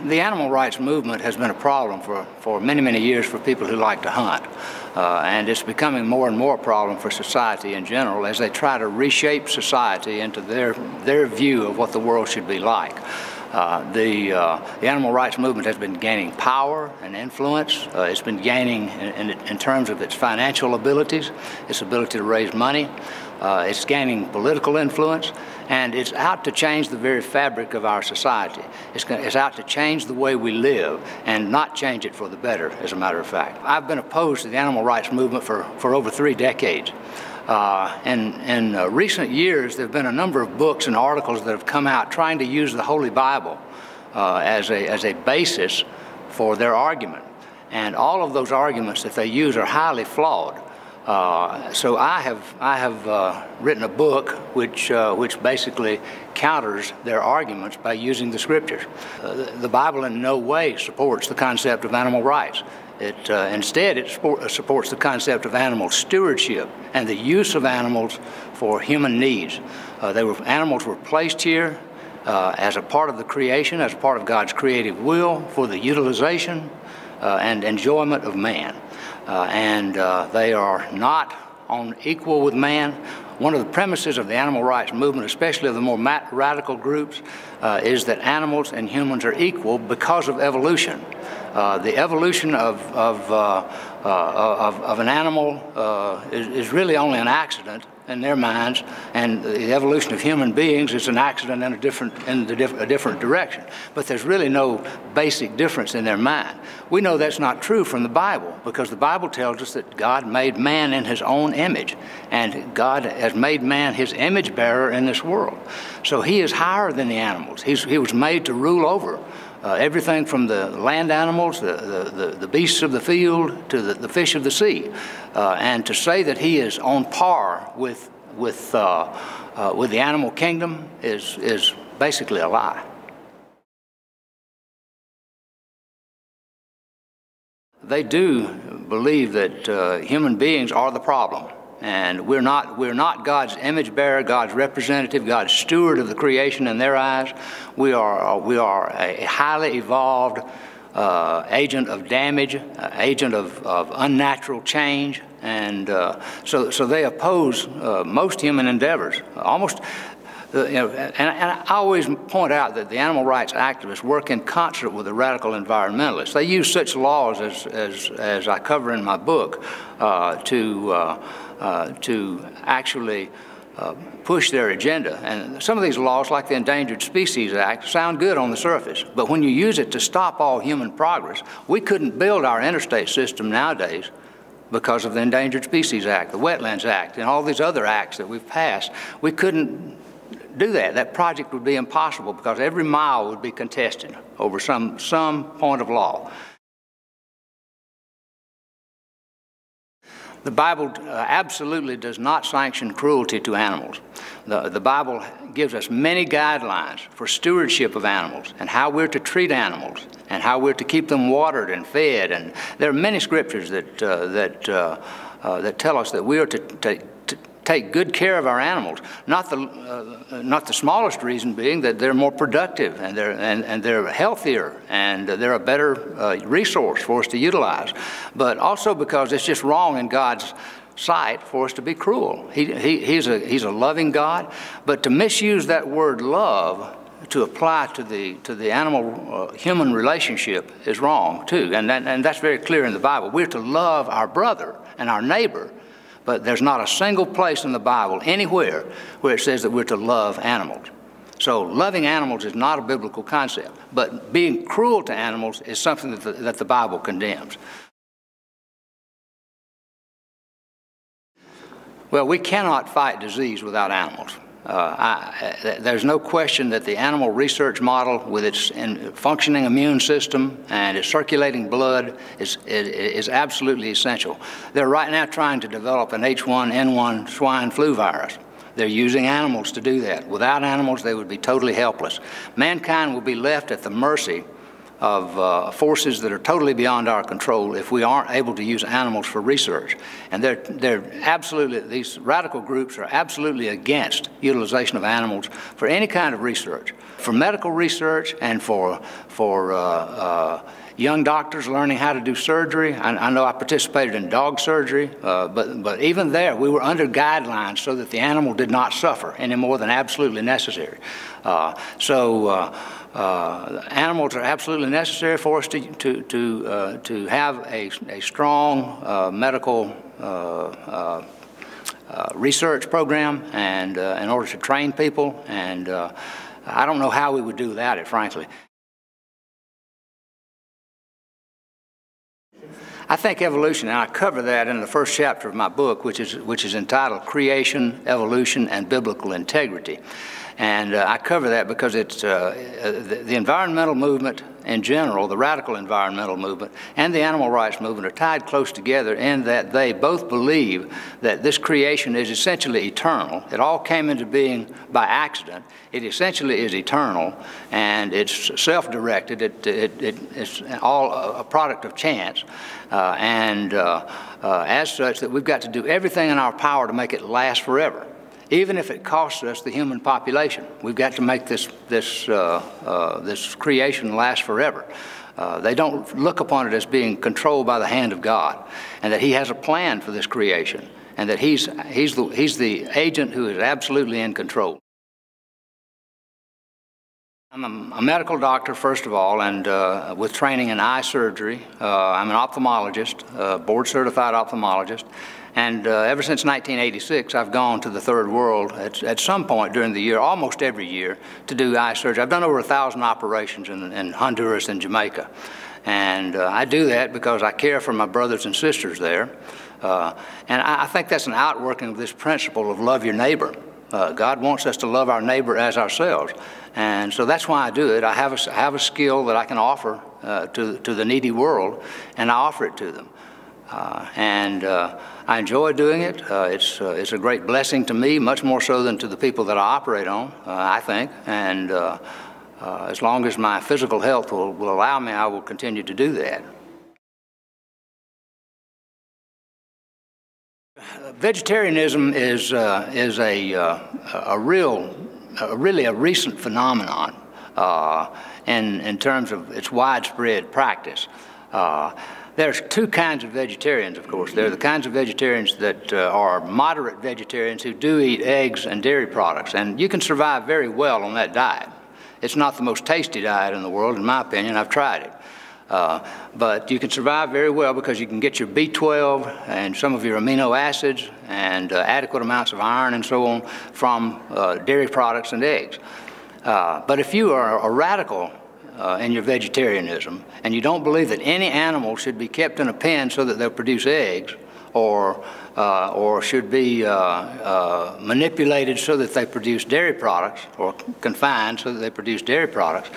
The animal rights movement has been a problem for many, many years for people who like to hunt. And it's becoming more and more a problem for society in general as they try to reshape society into their view of what the world should be like. The animal rights movement has been gaining power and influence. It's been gaining in terms of its financial abilities, its ability to raise money. It's gaining political influence, and it's out to change the very fabric of our society. It's out to change the way we live and not change it for the better, as a matter of fact. I've been opposed to the animal rights movement for over 3 decades. In recent years, there have been a number of books and articles that have come out trying to use the Holy Bible as a basis for their argument. And all of those arguments that they use are highly flawed. So I have written a book which basically counters their arguments by using the Scriptures. The Bible in no way supports the concept of animal rights. Instead, it supports the concept of animal stewardship and the use of animals for human needs. Animals were placed here as a part of the creation, as a part of God's creative will for the utilization and enjoyment of man. They are not on equal with man. One of the premises of the animal rights movement, especially of the more radical groups, is that animals and humans are equal because of evolution. The evolution of an animal is really only an accident in their minds, and the evolution of human beings is an accident in a different direction. But there's really no basic difference in their mind. We know that's not true from the Bible, because the Bible tells us that God made man in his own image, and God has made man his image bearer in this world. So he is higher than the animals. He was made to rule over everything from the land animals, the beasts of the field, to the fish of the sea. And to say that he is on par with the animal kingdom is basically a lie. They do believe that human beings are the problem. And we're not God's image bearer, God's representative, God's steward of the creation in their eyes. We are a highly evolved agent of damage, agent of unnatural change, and so they oppose most human endeavors. And I always point out that the animal rights activists work in concert with the radical environmentalists. They use such laws as I cover in my book to actually push their agenda. And some of these laws, like the Endangered Species Act, sound good on the surface, but when you use it to stop all human progress, we couldn't build our interstate system nowadays because of the Endangered Species Act, the Wetlands Act, and all these other acts that we've passed. We couldn't do that. That project would be impossible because every mile would be contested over some point of law. The Bible absolutely does not sanction cruelty to animals. The Bible gives us many guidelines for stewardship of animals and how we're to treat animals and how we're to keep them watered and fed. And there are many scriptures that tell us that we are to take good care of our animals. Not the smallest reason being that they're more productive and they're healthier and they're a better resource for us to utilize, but also because it's just wrong in God's sight for us to be cruel. He's a loving God, but to misuse that word love to apply to the animal-human relationship is wrong too, and that's very clear in the Bible. We're to love our brother and our neighbor. But there's not a single place in the Bible anywhere where it says that we're to love animals. So loving animals is not a biblical concept, but being cruel to animals is something that the Bible condemns. Well, we cannot fight disease without animals. There's no question that the animal research model with its functioning immune system and its circulating blood is absolutely essential. They're right now trying to develop an H1N1 swine flu virus. They're using animals to do that. Without animals, they would be totally helpless. Mankind will be left at the mercy forces that are totally beyond our control if we aren't able to use animals for research. And these radical groups are absolutely against utilization of animals for any kind of research, for medical research and for young doctors learning how to do surgery. I know I participated in dog surgery, but even there we were under guidelines so that the animal did not suffer any more than absolutely necessary. Animals are absolutely necessary for us to have a strong medical research program and in order to train people, and I don't know how we would do without it, frankly. I think evolution, and I cover that in the first chapter of my book, which is entitled Creation, Evolution, and Biblical Integrity. And I cover that because it's the environmental movement in general, the radical environmental movement, and the animal rights movement are tied close together in that they both believe that this creation is essentially eternal. It all came into being by accident. It essentially is eternal, and it's self-directed. It's all a product of chance, as such that we've got to do everything in our power to make it last forever. Even if it costs us the human population, we've got to make this creation last forever. They don't look upon it as being controlled by the hand of God, and that He has a plan for this creation, and that He's the agent who is absolutely in control. I'm a medical doctor, first of all, and with training in eye surgery. I'm an ophthalmologist, board-certified ophthalmologist. And ever since 1986, I've gone to the third world at some point during the year, almost every year, to do eye surgery. I've done over 1,000 operations in Honduras and Jamaica. And I do that because I care for my brothers and sisters there. And I think that's an outworking of this principle of love your neighbor. God wants us to love our neighbor as ourselves. And so that's why I do it. I have a skill that I can offer to the needy world, and I offer it to them. I enjoy doing it. It's a great blessing to me, much more so than to the people that I operate on, I think. And as long as my physical health will allow me, I will continue to do that. Vegetarianism is really a recent phenomenon in terms of its widespread practice. There's two kinds of vegetarians, of course. There are the kinds of vegetarians that are moderate vegetarians who do eat eggs and dairy products, and you can survive very well on that diet. It's not the most tasty diet in the world, in my opinion. I've tried it. But you can survive very well because you can get your B12 and some of your amino acids and adequate amounts of iron and so on from dairy products and eggs. But if you are a radical in your vegetarianism, and you don't believe that any animal should be kept in a pen so that they'll produce eggs, or should be manipulated so that they produce dairy products, or confined so that they produce dairy products,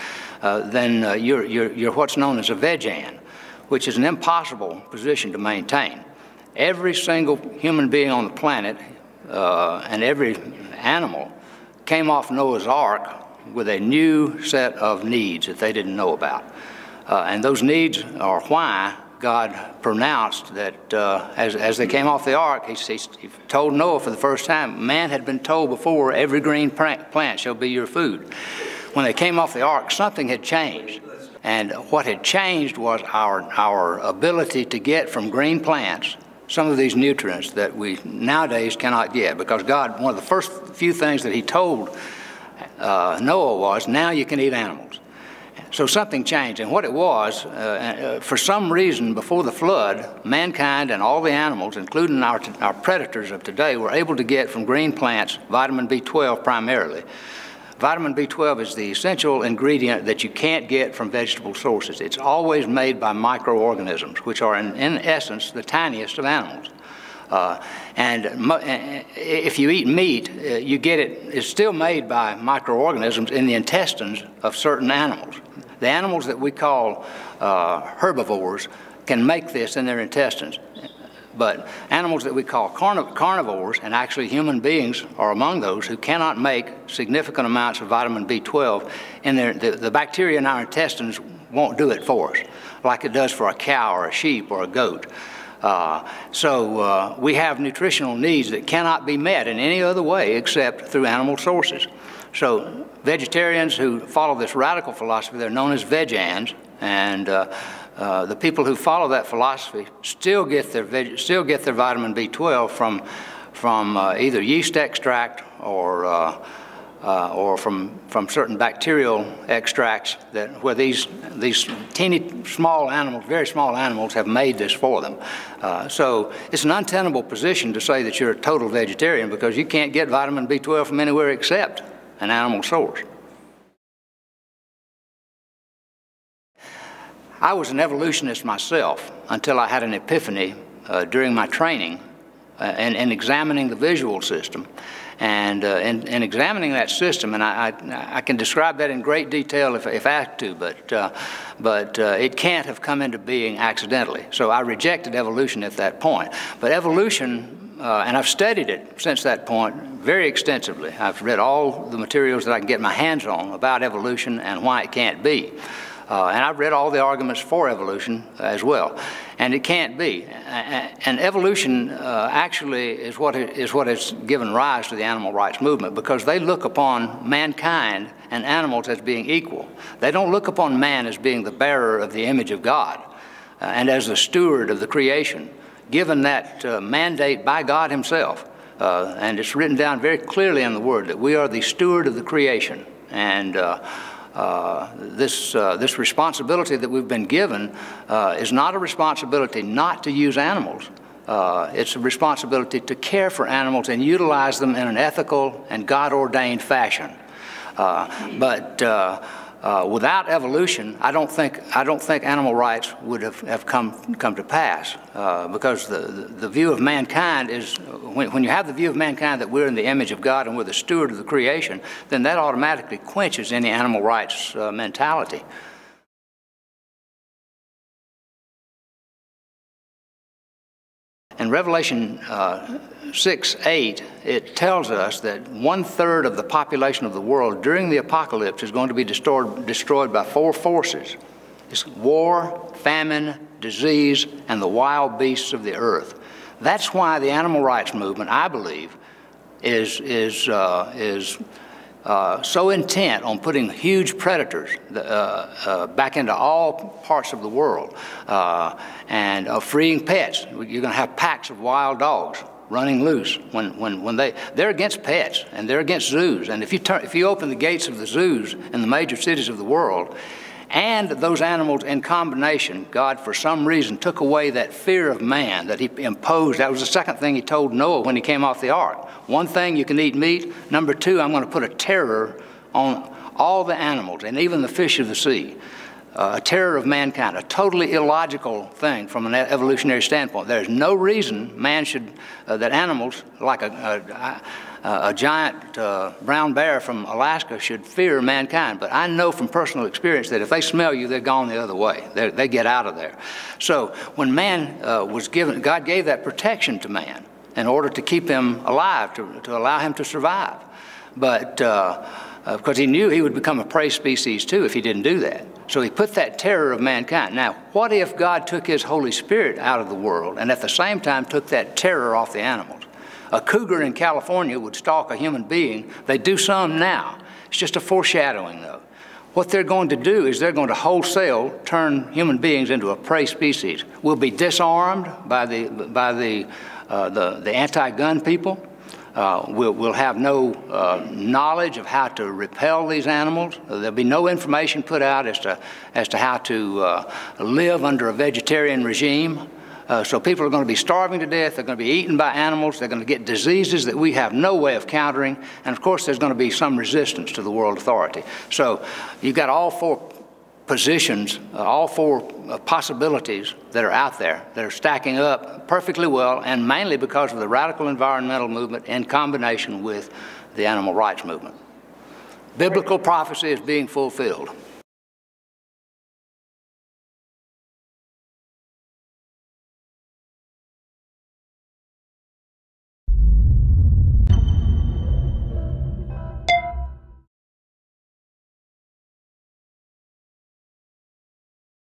then you're what's known as a vegan, which is an impossible position to maintain. Every single human being on the planet and every animal came off Noah's Ark with a new set of needs that they didn't know about. And those needs are why God pronounced that as they came off the ark, he told Noah for the first time, man had been told before, every green plant shall be your food. When they came off the ark, something had changed. And what had changed was our ability to get from green plants some of these nutrients that we nowadays cannot get, because God, one of the first few things that He told Noah was, now you can eat animals. So something changed, and what it was, for some reason before the flood, mankind and all the animals, including our predators of today, were able to get from green plants vitamin B12 primarily. Vitamin B12 is the essential ingredient that you can't get from vegetable sources. It's always made by microorganisms, which are in essence the tiniest of animals. And if you eat meat, you get it's still made by microorganisms in the intestines of certain animals. The animals that we call herbivores can make this in their intestines. But animals that we call carnivores, and actually human beings are among those who cannot make significant amounts of vitamin B12, and the bacteria in our intestines won't do it for us, like it does for a cow or a sheep or a goat. So we have nutritional needs that cannot be met in any other way except through animal sources. So vegetarians who follow this radical philosophy, they're known as vegans, and the people who follow that philosophy still get their vitamin B12 from either yeast extract or from certain bacterial extracts where these teeny small animals, very small animals, have made this for them. So it's an untenable position to say that you're a total vegetarian, because you can't get vitamin B12 from anywhere except an animal source. I was an evolutionist myself until I had an epiphany during my training in examining the visual system. And in examining that system, and I can describe that in great detail if asked to, but it can't have come into being accidentally. So I rejected evolution at that point. But evolution, and I've studied it since that point very extensively. I've read all the materials that I can get my hands on about evolution and why it can't be. And I've read all the arguments for evolution as well. And it can't be. And evolution actually is what has given rise to the animal rights movement, because they look upon mankind and animals as being equal. They don't look upon man as being the bearer of the image of God and as the steward of the creation, given that mandate by God himself. And it's written down very clearly in the Word that we are the steward of the creation. And this responsibility that we've been given is not a responsibility not to use animals. It's a responsibility to care for animals and utilize them in an ethical and God-ordained fashion. But without evolution, I don't think animal rights would have come to pass, because the view of mankind is, when you have the view of mankind that we're in the image of God and we're the steward of the creation, then that automatically quenches any animal rights mentality. In Revelation 6:8, it tells us that 1/3 of the population of the world during the apocalypse is going to be destroyed by 4 forces. It's war, famine, disease, and the wild beasts of the earth. That's why the animal rights movement, I believe, is so intent on putting huge predators back into all parts of the world, and freeing pets. You're going to have packs of wild dogs running loose when they're against pets, and they're against zoos. And if you open the gates of the zoos in the major cities of the world, and those animals in combination, God, for some reason, took away that fear of man that he imposed. That was the second thing he told Noah when he came off the ark. One thing, you can eat meat. Number 2, I'm going to put a terror on all the animals and even the fish of the sea. A terror of mankind, a totally illogical thing from an evolutionary standpoint. There's no reason man should, that animals, like a giant brown bear from Alaska, should fear mankind. But I know from personal experience that if they smell you, they're gone the other way. They get out of there. So when man was given, God gave that protection to man in order to keep him alive, to allow him to survive. But because he knew he would become a prey species too if he didn't do that. So he put that terror of mankind. Now, what if God took his Holy Spirit out of the world and at the same time took that terror off the animals? A cougar in California would stalk a human being. They do some now. It's just a foreshadowing, though. What they're going to do is they're going to wholesale turn human beings into a prey species. We'll be disarmed by the anti-gun people. We'll have no knowledge of how to repel these animals. There'll be no information put out as to how to live under a vegetarian regime. So people are going to be starving to death. They're going to be eaten by animals. They're going to get diseases that we have no way of countering. And of course, there's going to be some resistance to the world authority. So you've got all 4 positions, all 4 possibilities that are out there that are stacking up perfectly well, and mainly because of the radical environmental movement in combination with the animal rights movement. Biblical prophecy is being fulfilled.